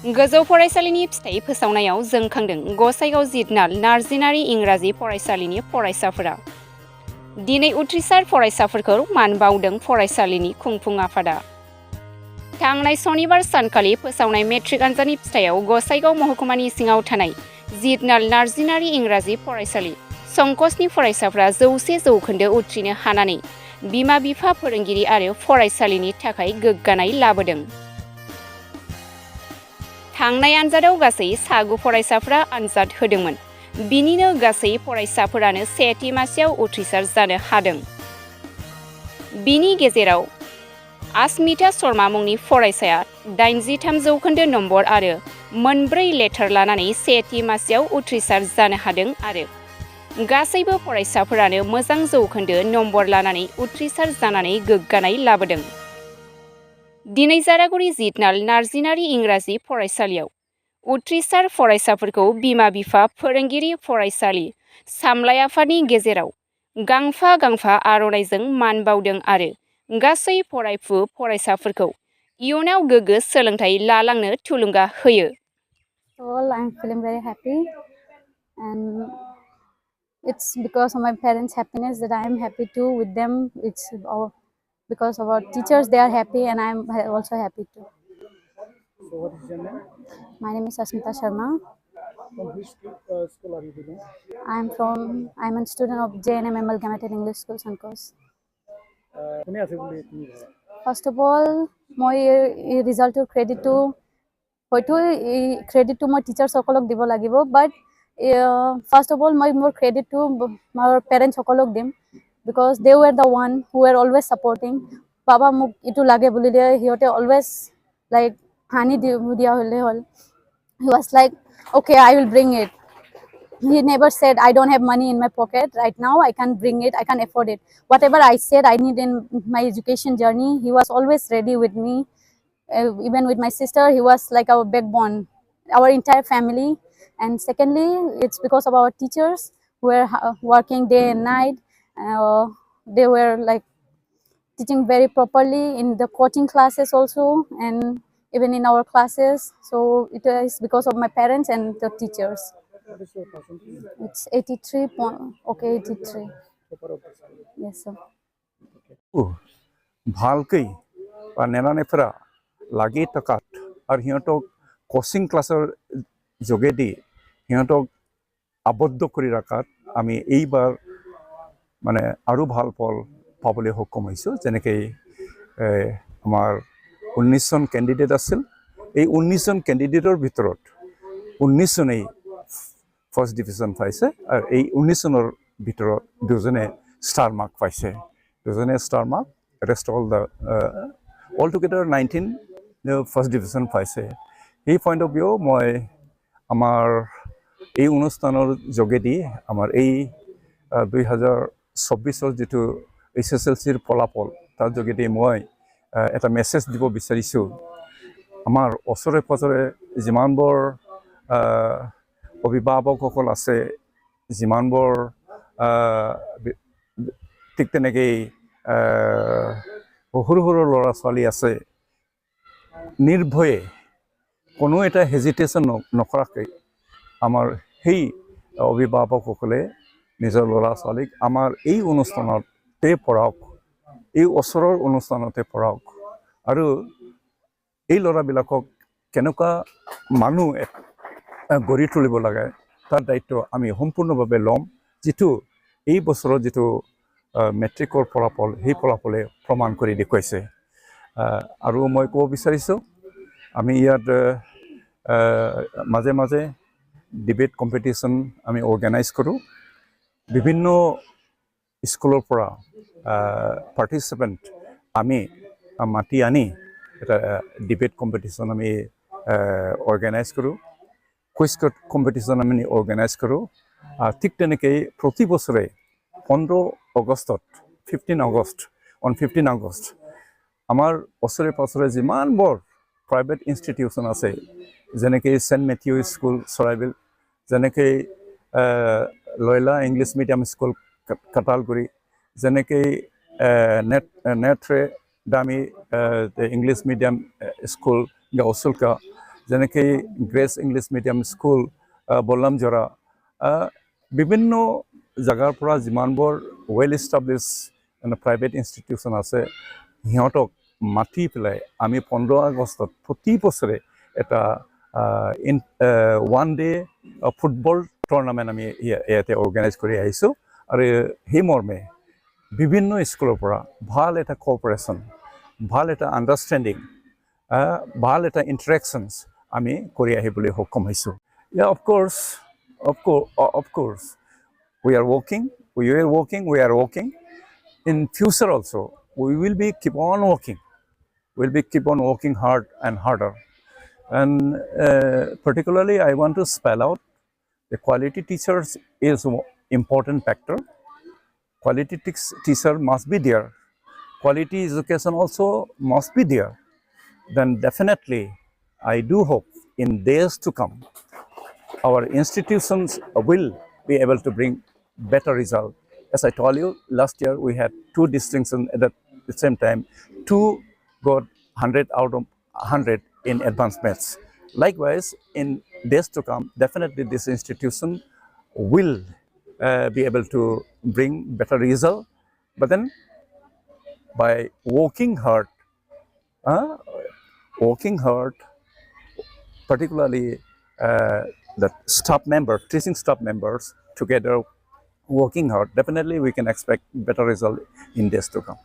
गोजौ फरायसालिनि फिथाइ फोसावनायाव जोंखांदों गसाइगाव जिदनाल नार्जिनारि इंराजि फरायसालिनि फरायसाफोरा। दिनै उथ्रिसार फरायसाफोरखौ मान बाउदों फरायसालिनि खुंफुं आफादा। थांनाय सनिबार सानखालि फोसावनाय मेट्रिक आनजादनि फिथाइयाव गसाइगाव महकुमानि सिङाव थानाय जिदनाल नार्जिनारि इंराजि फरायसालि सनकशनि फरायसाफ्रा 100% उथ्रिनो हानानै बिमा बिफा फोरोंगिरि आरो फरायसालिनि थाखाय गोग्गानाय लाबोदों। थांनाय आनजादाव गासै 9 फरायसाफ्रा आनजाद होदोंमोन। बिनिनो गासै फरायसाफोरानो सेथि मासियाव उथ्रिसार जानो हादों। बिनि गेजेराव आसमिता शर्मा मुंनि फरायसाया 83% नम्बर आरो मोनब्रै लेटार लानानै सेथि मासियाव उथ्रिसार जानो हादों आरो गासैबो फरायसाफोरानो मोजां जौखोन्दो नम्बर लानानै उथ्रिसार जानानै गोग्गानाय लाबोदों। दिनै जारागुरि जिदनाल नार्जिनारि इंराजि फरायसालियाव उथ्रिसार फरायसाफोरखौ बिमा बिफा फोरोंगिरि फरायसालि सामलाय आफादनि गेजेराव गांफा गांफा आर'नाइजों मान बाउदों आरो गासै फरायफु फरायसाफोरखौ इयुनाव गोग्गो सोलोंथाइ लालांनो थुलुंगा होयो। I'm feeling very happy, and it's because of my parents' happiness that I am happy too with them. It's because of our teachers, they are happy, and I'm also happy too. So what is your name? My name is Asmita Sharma. From which school are you belong? I'm a student of JNM Amalgamated English School, Sankos. First of all, my result to credit to my teachers sokolok dibo lagibo, but first of all my more credit to my parents sokolok dim, because they were the one who were always supporting. Baba muk itu lage boli dia, he always like hani dia hole. He was like, okay, I will bring it. He never said I don't have money in my pocket right now, I can't bring it, I can't afford it. Whatever I said I need in my education journey, he was always ready with me. Even with my sister, he was like our backbone, our entire family. And secondly, it's because of our teachers who were working day and night. They were like teaching very properly in the coaching classes also, and even in our classes. So it is because of my parents and the teachers. What is your percentage? It's 83 okay, 83. Yes, sir. ভালকৈ বা নেনানেফেৰা লাগি থকাত আৰু সিহঁতক coaching ক্লাছৰ যোগেদি সিহঁতক আবদ্ধ কৰি ৰখাত আমি এইবাৰ মানে আৰু ভাল ফল পাবলৈ সক্ষম হৈছোঁ। যেনেকৈ আমাৰ 19জন কেণ্ডিডেট আছিল, এই 19জন কেণ্ডিডেটৰ ভিতৰত 19জনেই ফাৰ্ষ্ট ডিভিজন পাইছে আৰু এই 19জনৰ ভিতৰত 2জনে ষ্টাৰ মাৰ্ক পাইছে, 2জনে star mark, rest all together 19 first division পাইছে। এই পইণ্ট অফ ভিউ মই আমাৰ এই অনুষ্ঠানৰ যোগেদি আমাৰ এই 2024 যিটো SSLCৰ ফলাফল তাৰ যোগেদি মই এটা মেছেজ দিব বিচাৰিছোঁ। আমাৰ ওচৰে পাঁজৰে যিমানবোৰ অভিভাৱকসকল আছে, যিমানবোৰ ঠিক তেনেকৈ সৰু সৰু ল'ৰা ছোৱালী আছে, নিৰ্ভয়ে কোনো এটা হেজিটেশ্যন নকৰাকৈ আমাৰ সেই অভিভাৱকসকলে নিজৰ ল'ৰা ছোৱালীক আমাৰ এই অনুষ্ঠানতে পঢ়াওক, এই ওচৰৰ অনুষ্ঠানতে পঢ়াওক আৰু এই ল'ৰাবিলাকক কেনেকুৱা মানুহ গঢ়ি তুলিব লাগে তাৰ দায়িত্ব আমি সম্পূৰ্ণভাৱে ল'ম, যিটো এই বছৰৰ যিটো মেট্ৰিকৰ ফলাফল সেই ফলাফলে প্ৰমাণ কৰি দেখুৱাইছে। আৰু মই ক'ব বিচাৰিছোঁ, আমি ইয়াত মাজে মাজে ডিবেট কম্পিটিশ্যন আমি অৰ্গেনাইজ কৰোঁ। বিভিন্ন স্কুলৰ পৰা পাৰ্টিচিপেণ্ট আমি মাতি আনি এটা ডিবেট কম্পিটিশ্যন আমি অৰ্গেনাইজ কৰোঁ, কুইজ কম্পিটিশ্যন আমি অৰ্গেনাইজ কৰোঁ। ঠিক তেনেকৈ প্ৰতি বছৰে 15 আগষ্টত 15 আগষ্ট আমাৰ ওচৰে পাঁজৰে যিমানবোৰ প্ৰাইভেট ইনষ্টিটিউশ্যন আছে, যেনেকৈ চেণ্ট মেথিউ স্কুল চৰাইবিল, যেনেকৈ লয়লা ইংলিছ মিডিয়াম স্কুল কাটালগুৰি, যেনেকৈ নেট্ৰে দামি ইংলিছ মিডিয়াম স্কুল গাঁওচুলকা, যেনেকৈ গ্ৰেছ ইংলিছ মিডিয়াম স্কুল বল্লামজৰা বিভিন্ন জাগাৰ পৰা যিমানবোৰ ৱেল ইষ্টাব্লিছ প্ৰাইভেট ইনষ্টিটিউশ্যন আছে সিহঁতক মাতি পেলাই আমি 15 আগষ্টত প্ৰতি বছৰে এটা ওৱান ডে ফুটবল টুৰ্ণামেণ্ট আমি ইয়াতে অৰ্গেনাইজ কৰি আহিছোঁ আৰু সেই মৰ্মে বিভিন্ন স্কুলৰ পৰা ভাল এটা কোঅপাৰেশ্যন ভাল এটা আণ্ডাৰষ্টেণ্ডিং ভাল এটা ইণ্টাৰেকশ্যনছ আমি কৰি আহিবলৈ সক্ষম হৈছোঁ of course we are working in future also we will be keep on working hard and harder and particularly I want to spell out the quality teachers is important factor. Quality teacher must be there. Quality education also must be there. Then definitely I do hope in days to come our institutions will be able to bring better result. As I told you, last year we had 2 distinctions at the same time. 2 got 100 out of 100 in advanced maths. Likewise, in days to come, definitely this institution will be able to bring better result. But then by working hard, particularly the teaching staff members together working hard, definitely we can expect better result in days to come.